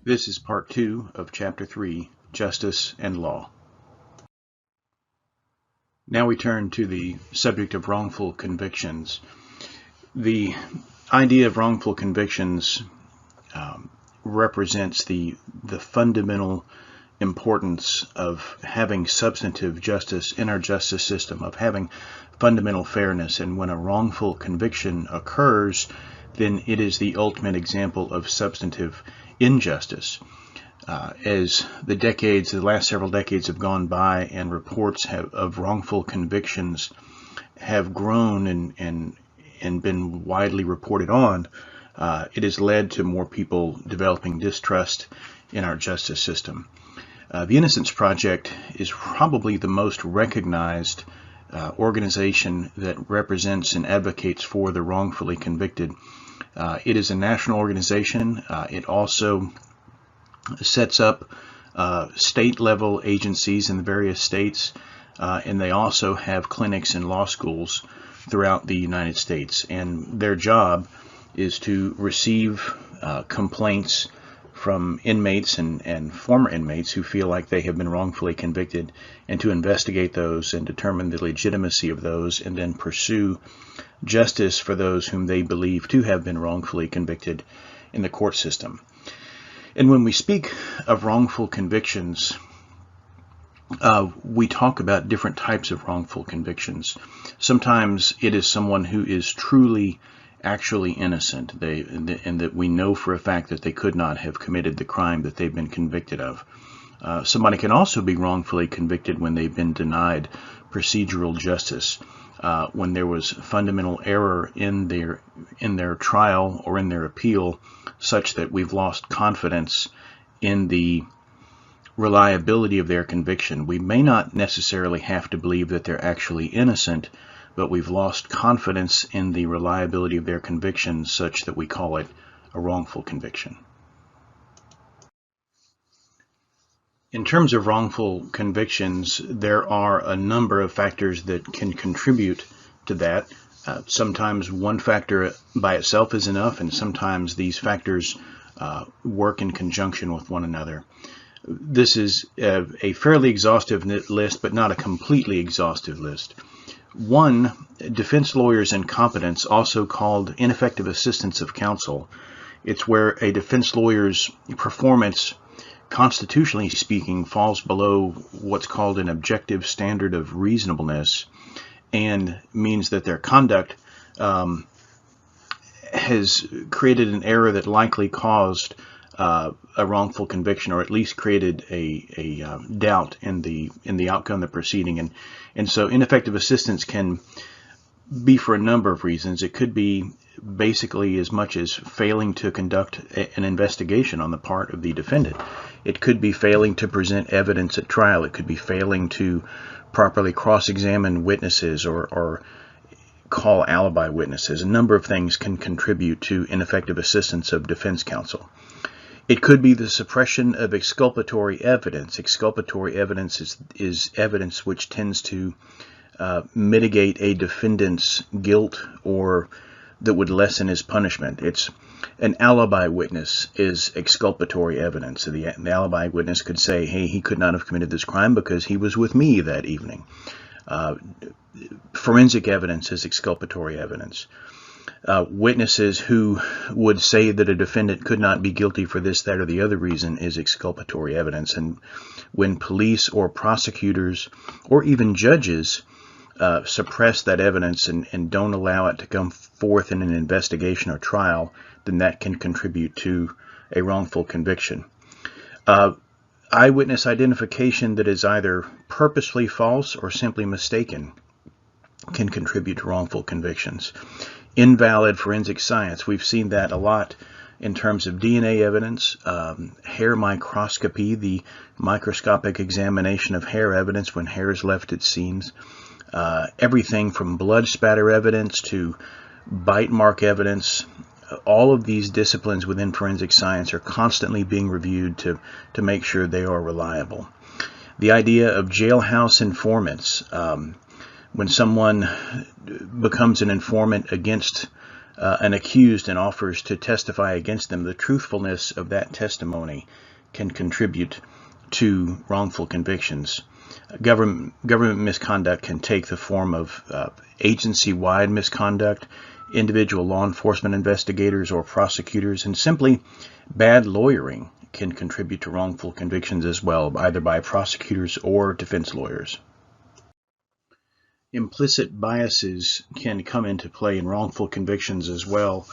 This is part 2 of Chapter 3, Justice and Law. Now we turn to the subject of wrongful convictions. The idea of wrongful convictions represents the fundamental importance of having substantive justice in our justice system, of having fundamental fairness. And when a wrongful conviction occurs, then it is the ultimate example of substantive injustice. As the last several decades have gone by and reports of wrongful convictions have grown and been widely reported on, it has led to more people developing distrust in our justice system. The Innocence Project is probably the most recognized organization that represents and advocates for the wrongfully convicted. It is a national organization. It also sets up state-level agencies in the various states, and they also have clinics and law schools throughout the United States. And their job is to receive complaints from inmates and former inmates who feel like they have been wrongfully convicted, and to investigate those and determine the legitimacy of those, and then pursue justice for those whom they believe to have been wrongfully convicted in the court system. And when we speak of wrongful convictions, we talk about different types of wrongful convictions. Sometimes it is someone who is truly actually innocent, and that we know for a fact that they could not have committed the crime that they've been convicted of. Somebody can also be wrongfully convicted when they've been denied procedural justice, when there was fundamental error in their trial or in their appeal, such that we've lost confidence in the reliability of their conviction. We may not necessarily have to believe that they're actually innocent, but we've lost confidence in the reliability of their conviction such that we call it a wrongful conviction. In terms of wrongful convictions, there are a number of factors that can contribute to that. Sometimes one factor by itself is enough, and sometimes these factors work in conjunction with one another. This is a fairly exhaustive list, but not a completely exhaustive list. One, defense lawyers' incompetence, also called ineffective assistance of counsel. It's where a defense lawyer's performance, constitutionally speaking, falls below what's called an objective standard of reasonableness, and means that their conduct has created an error that likely caused a wrongful conviction, or at least created a doubt in the outcome of the proceeding. And so ineffective assistance can be for a number of reasons. It could be basically as much as failing to conduct an investigation on the part of the defendant. It could be failing to present evidence at trial. It could be failing to properly cross-examine witnesses or call alibi witnesses. A number of things can contribute to ineffective assistance of defense counsel. It could be the suppression of exculpatory evidence. Exculpatory evidence is evidence which tends to mitigate a defendant's guilt or that would lessen his punishment. It's an alibi witness is exculpatory evidence. So the alibi witness could say, hey, he could not have committed this crime because he was with me that evening. Forensic evidence is exculpatory evidence. Witnesses who would say that a defendant could not be guilty for this, that, or the other reason is exculpatory evidence. And when police or prosecutors or even judges suppress that evidence and don't allow it to come forth in an investigation or trial, then that can contribute to a wrongful conviction. Eyewitness identification that is either purposely false or simply mistaken can contribute to wrongful convictions. Invalid forensic science. We've seen that a lot in terms of DNA evidence, hair microscopy, the microscopic examination of hair evidence when hair is left at scenes. Everything from blood spatter evidence to bite mark evidence. All of these disciplines within forensic science are constantly being reviewed to make sure they are reliable. The idea of jailhouse informants. When someone becomes an informant against an accused and offers to testify against them, the truthfulness of that testimony can contribute to wrongful convictions. Government misconduct can take the form of agency-wide misconduct, individual law enforcement investigators or prosecutors, and simply bad lawyering can contribute to wrongful convictions as well, either by prosecutors or defense lawyers. Implicit biases can come into play in wrongful convictions as well.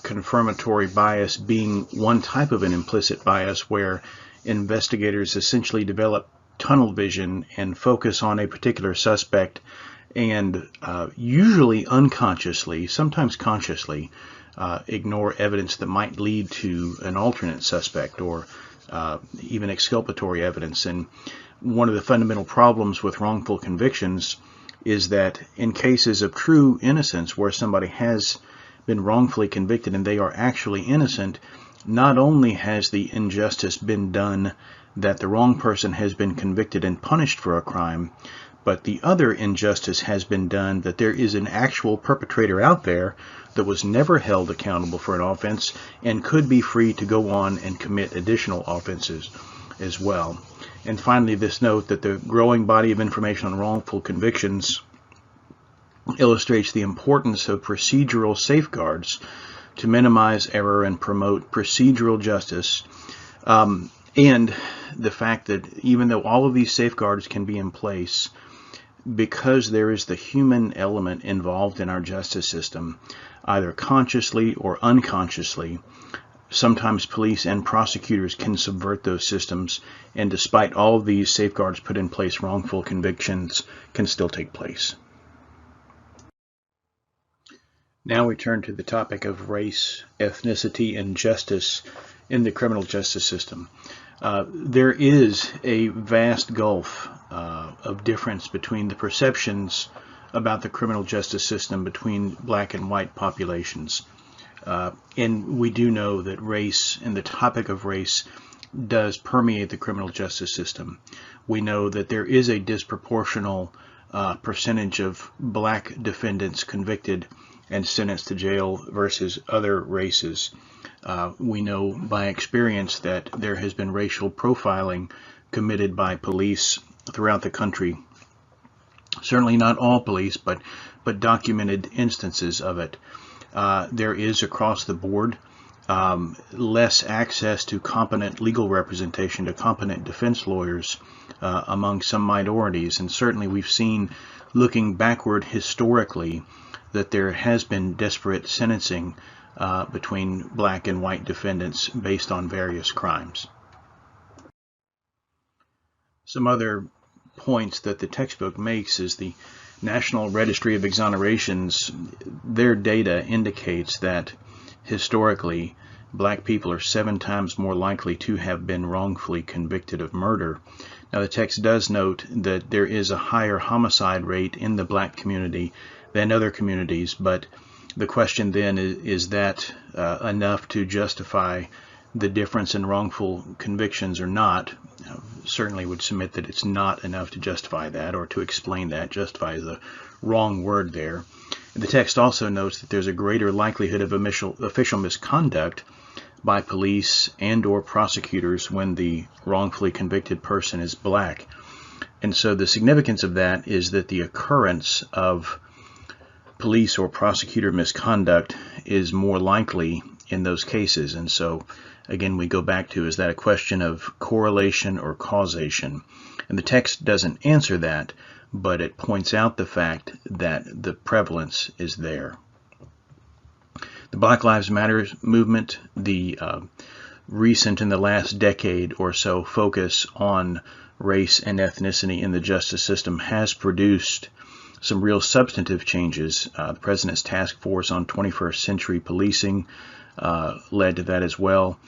Confirmatory bias being one type of an implicit bias where investigators essentially develop tunnel vision and focus on a particular suspect and usually unconsciously, sometimes consciously, ignore evidence that might lead to an alternate suspect or even exculpatory evidence. And one of the fundamental problems with wrongful convictions is that in cases of true innocence where somebody has been wrongfully convicted and they are actually innocent, not only has the injustice been done that the wrong person has been convicted and punished for a crime, but the other injustice has been done that there is an actual perpetrator out there that was never held accountable for an offense and could be free to go on and commit additional offenses as well. And finally, this note that the growing body of information on wrongful convictions illustrates the importance of procedural safeguards to minimize error and promote procedural justice, and the fact that even though all of these safeguards can be in place, because there is the human element involved in our justice system, either consciously or unconsciously, sometimes police and prosecutors can subvert those systems, and despite all of these safeguards put in place, wrongful convictions can still take place. Now we turn to the topic of race, ethnicity, and justice in the criminal justice system. There is a vast gulf of difference between the perceptions about the criminal justice system between black and white populations. And we do know that race and the topic of race does permeate the criminal justice system. We know that there is a disproportional percentage of black defendants convicted and sentenced to jail versus other races. We know by experience that there has been racial profiling committed by police throughout the country. Certainly not all police, but documented instances of it. There is across the board less access to competent legal representation, to competent defense lawyers among some minorities. And certainly we've seen, looking backward historically, that there has been disparate sentencing between black and white defendants based on various crimes. Some other points that the textbook makes is the National Registry of Exonerations. Their data indicates that historically black people are 7 times more likely to have been wrongfully convicted of murder. Now the text does note that there is a higher homicide rate in the black community than other communities, but the question then is that enough to justify the difference in wrongful convictions or not? Certainly would submit that it's not enough to justify that, or to explain that. Justify is the wrong word there. The text also notes that there's a greater likelihood of official misconduct by police and or prosecutors when the wrongfully convicted person is black. And so the significance of that is that the occurrence of police or prosecutor misconduct is more likely in those cases. And so again, we go back to, is that a question of correlation or causation? And the text doesn't answer that, but it points out the fact that the prevalence is there. The Black Lives Matter movement, the recent in the last decade or so focus on race and ethnicity in the justice system has produced some real substantive changes. The President's Task Force on 21st Century Policing led to that as well.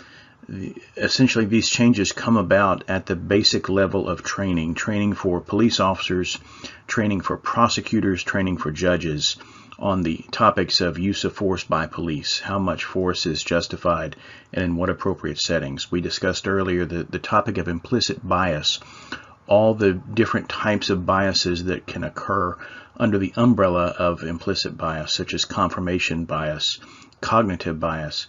Essentially, these changes come about at the basic level of training for police officers, training for prosecutors, training for judges on the topics of use of force by police, how much force is justified, and in what appropriate settings. We discussed earlier the topic of implicit bias. all the different types of biases that can occur under the umbrella of implicit bias, such as confirmation bias, cognitive bias.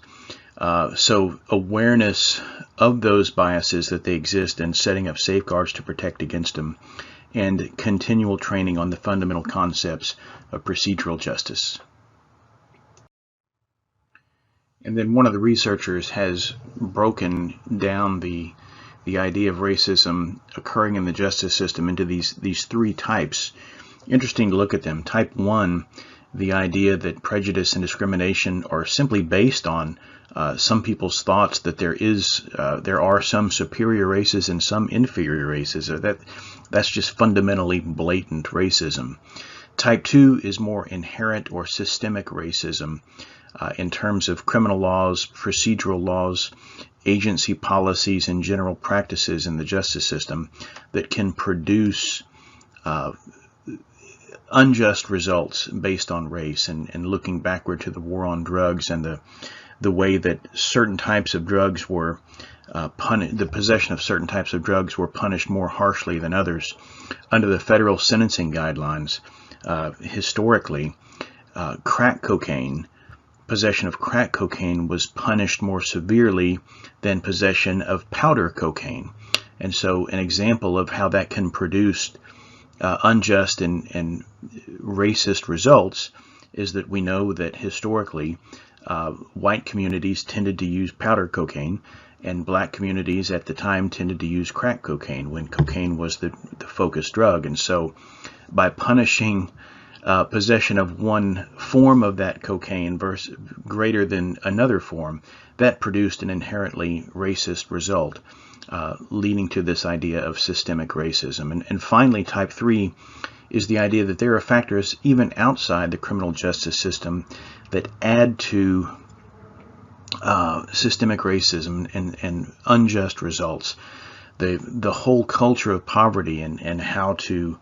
So awareness of those biases, that they exist, and setting up safeguards to protect against them, and continual training on the fundamental concepts of procedural justice. And then one of the researchers has broken down the idea of racism occurring in the justice system into these three types. Interesting to look at them. Type 1, the idea that prejudice and discrimination are simply based on some people's thoughts that there are some superior races and some inferior races. That's just fundamentally blatant racism. Type 2 is more inherent or systemic racism in terms of criminal laws, procedural laws, agency policies, and general practices in the justice system that can produce unjust results based on race, and looking backward to the war on drugs and the way that certain types of drugs were the possession of certain types of drugs were punished more harshly than others. Under the federal sentencing guidelines, historically, possession of crack cocaine was punished more severely than possession of powder cocaine. And so an example of how that can produce unjust and racist results is that we know that historically white communities tended to use powder cocaine, and black communities at the time tended to use crack cocaine when cocaine was the focus drug. And so by punishing possession of one form of that cocaine versus greater than another form, that produced an inherently racist result, leading to this idea of systemic racism. And finally, type 3 is the idea that there are factors even outside the criminal justice system that add to systemic racism and unjust results. The whole culture of poverty and how to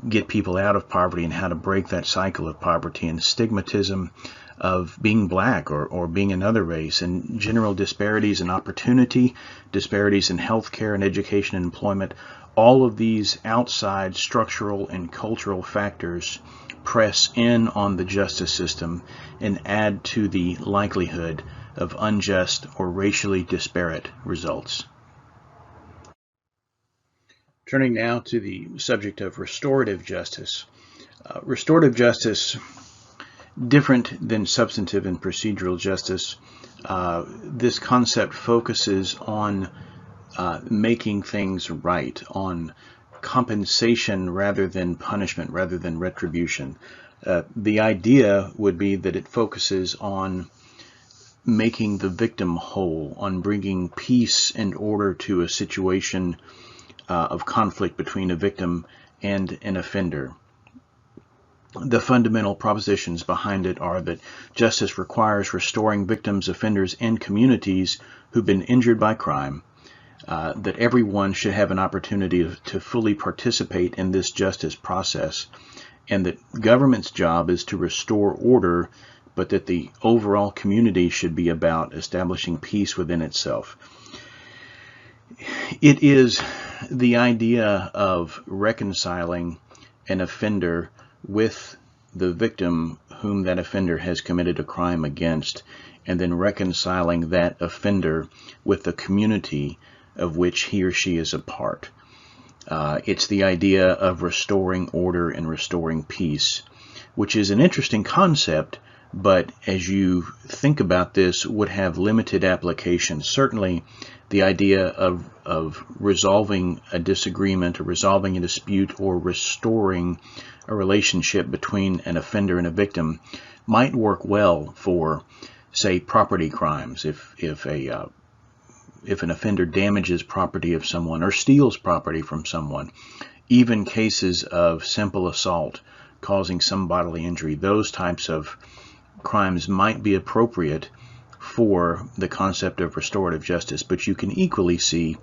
get people out of poverty and how to break that cycle of poverty, and stigmatism of being black or being another race, and general disparities in opportunity, disparities in healthcare and education and employment. All of these outside structural and cultural factors press in on the justice system and add to the likelihood of unjust or racially disparate results. Turning now to the subject of restorative justice. Restorative justice, different than substantive and procedural justice, this concept focuses on making things right, on compensation rather than punishment, rather than retribution. The idea would be that it focuses on making the victim whole, on bringing peace and order to a situation of conflict between a victim and an offender. The fundamental propositions behind it are that justice requires restoring victims, offenders, and communities who've been injured by crime, that everyone should have an opportunity to fully participate in this justice process, and that government's job is to restore order, but that the overall community should be about establishing peace within itself. It is the idea of reconciling an offender with the victim whom that offender has committed a crime against, and then reconciling that offender with the community of which he or she is a part. It's the idea of restoring order and restoring peace, which is an interesting concept, but as you think about this, would have limited application. Certainly the idea of resolving a disagreement or resolving a dispute or restoring a relationship between an offender and a victim might work well for, say, property crimes. If an offender damages property of someone or steals property from someone, even cases of simple assault causing some bodily injury, those types of crimes might be appropriate for the concept of restorative justice. But you can equally see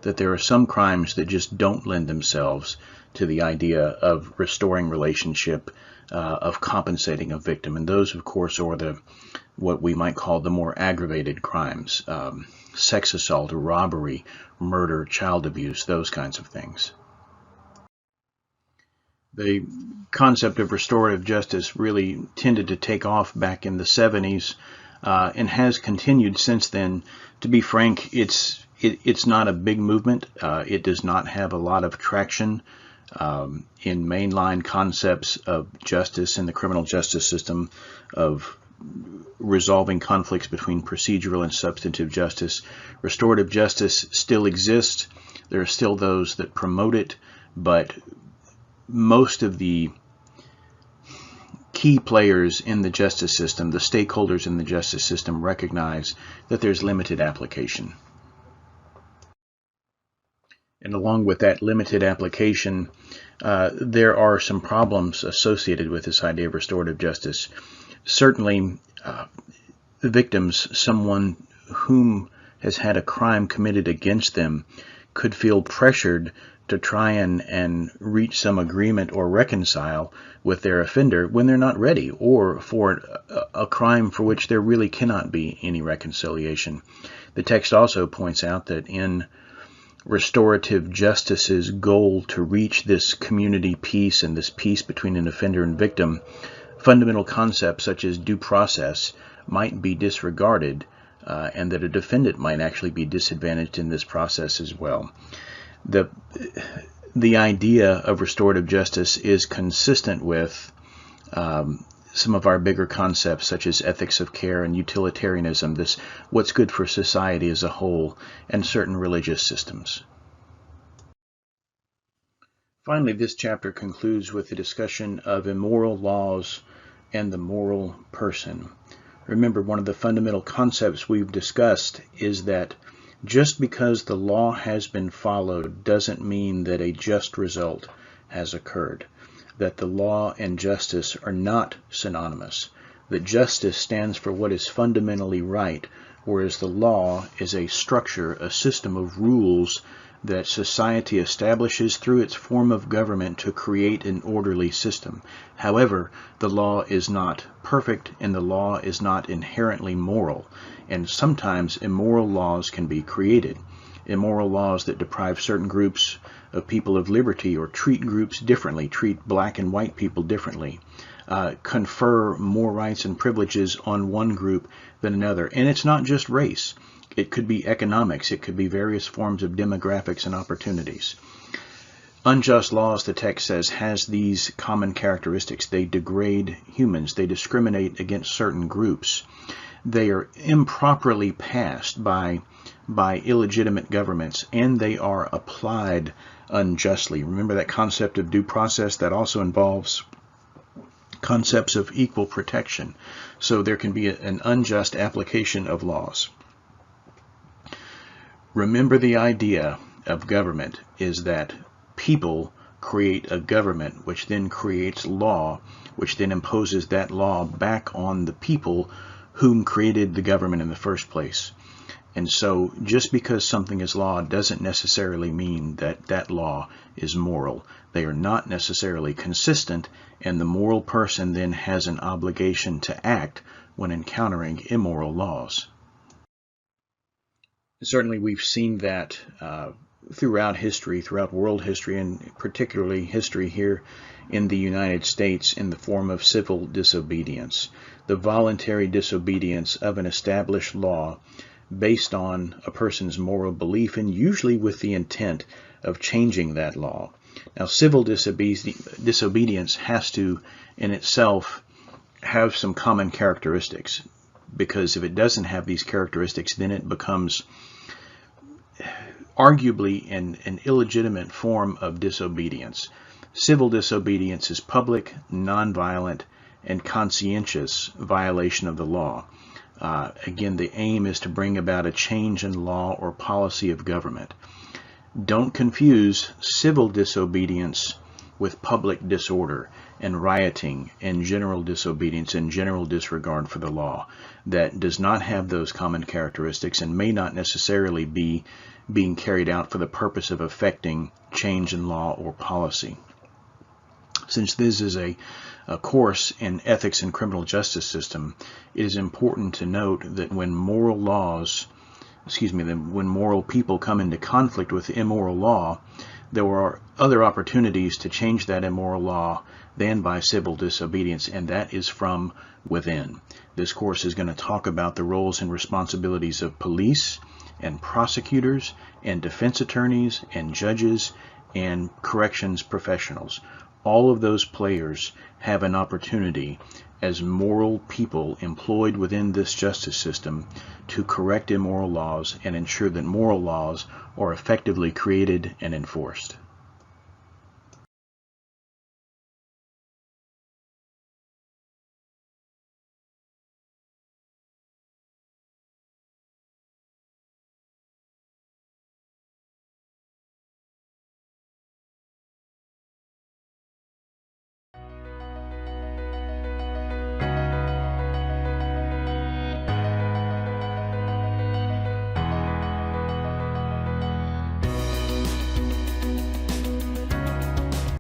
that there are some crimes that just don't lend themselves to the idea of restoring relationship, of compensating a victim, and those of course are what we might call the more aggravated crimes. sex assault, robbery, murder, child abuse, those kinds of things. The concept of restorative justice really tended to take off back in the 70s and has continued since then. To be frank, it's not a big movement. It does not have a lot of traction in mainline concepts of justice in the criminal justice system, of resolving conflicts between procedural and substantive justice. Restorative justice still exists. There are still those that promote it, but most of the key players in the justice system, the stakeholders in the justice system, recognize that there's limited application. And along with that limited application, there are some problems associated with this idea of restorative justice. Certainly, the victims, someone whom has had a crime committed against them, could feel pressured to try and reach some agreement or reconcile with their offender when they're not ready, or for a crime for which there really cannot be any reconciliation. The text also points out that in restorative justice's goal to reach this community peace and this peace between an offender and victim, fundamental concepts such as due process might be disregarded, and that a defendant might actually be disadvantaged in this process as well. The idea of restorative justice is consistent with some of our bigger concepts such as ethics of care and utilitarianism, this what's good for society as a whole, and certain religious systems. Finally, this chapter concludes with the discussion of immoral laws and the moral person. Remember, one of the fundamental concepts we've discussed is that just because the law has been followed doesn't mean that a just result has occurred, that the law and justice are not synonymous, that justice stands for what is fundamentally right, whereas the law is a structure, a system of rules that society establishes through its form of government to create an orderly system. However, the law is not perfect, and the law is not inherently moral, and sometimes immoral laws can be created. Immoral laws that deprive certain groups of people of liberty, or treat groups differently, treat black and white people differently, confer more rights and privileges on one group than another. And it's not just race. It could be economics. It could be various forms of demographics and opportunities. Unjust laws, the text says, has these common characteristics. They degrade humans. They discriminate against certain groups. They are improperly passed by illegitimate governments, and they are applied unjustly. Remember that concept of due process? That also involves concepts of equal protection. So there can be an unjust application of laws. Remember, the idea of government is that people create a government, which then creates law, which then imposes that law back on the people whom created the government in the first place. And so just because something is law doesn't necessarily mean that that law is moral. They are not necessarily consistent, and the moral person then has an obligation to act when encountering immoral laws. Certainly we've seen that throughout history, throughout world history, and particularly history here in the United States, in the form of civil disobedience. The voluntary disobedience of an established law based on a person's moral belief, and usually with the intent of changing that law. Now, civil disobedience has to, in itself, have some common characteristics, because if it doesn't have these characteristics, then it becomes arguably an illegitimate form of disobedience. Civil disobedience is public, nonviolent, and conscientious violation of the law. Again, the aim is to bring about a change in law or policy of government. Don't confuse civil disobedience with public disorder and rioting and general disobedience and general disregard for the law. That does not have those common characteristics and may not necessarily be being carried out for the purpose of effecting change in law or policy. Since this is a course in ethics and criminal justice system, it is important to note that when moral laws when moral people come into conflict with immoral law, there are other opportunities to change that immoral law than by civil disobedience, and that is from within. This course is going to talk about the roles and responsibilities of police and prosecutors and defense attorneys and judges and corrections professionals. All of those players have an opportunity as moral people employed within this justice system to correct immoral laws and ensure that moral laws are effectively created and enforced.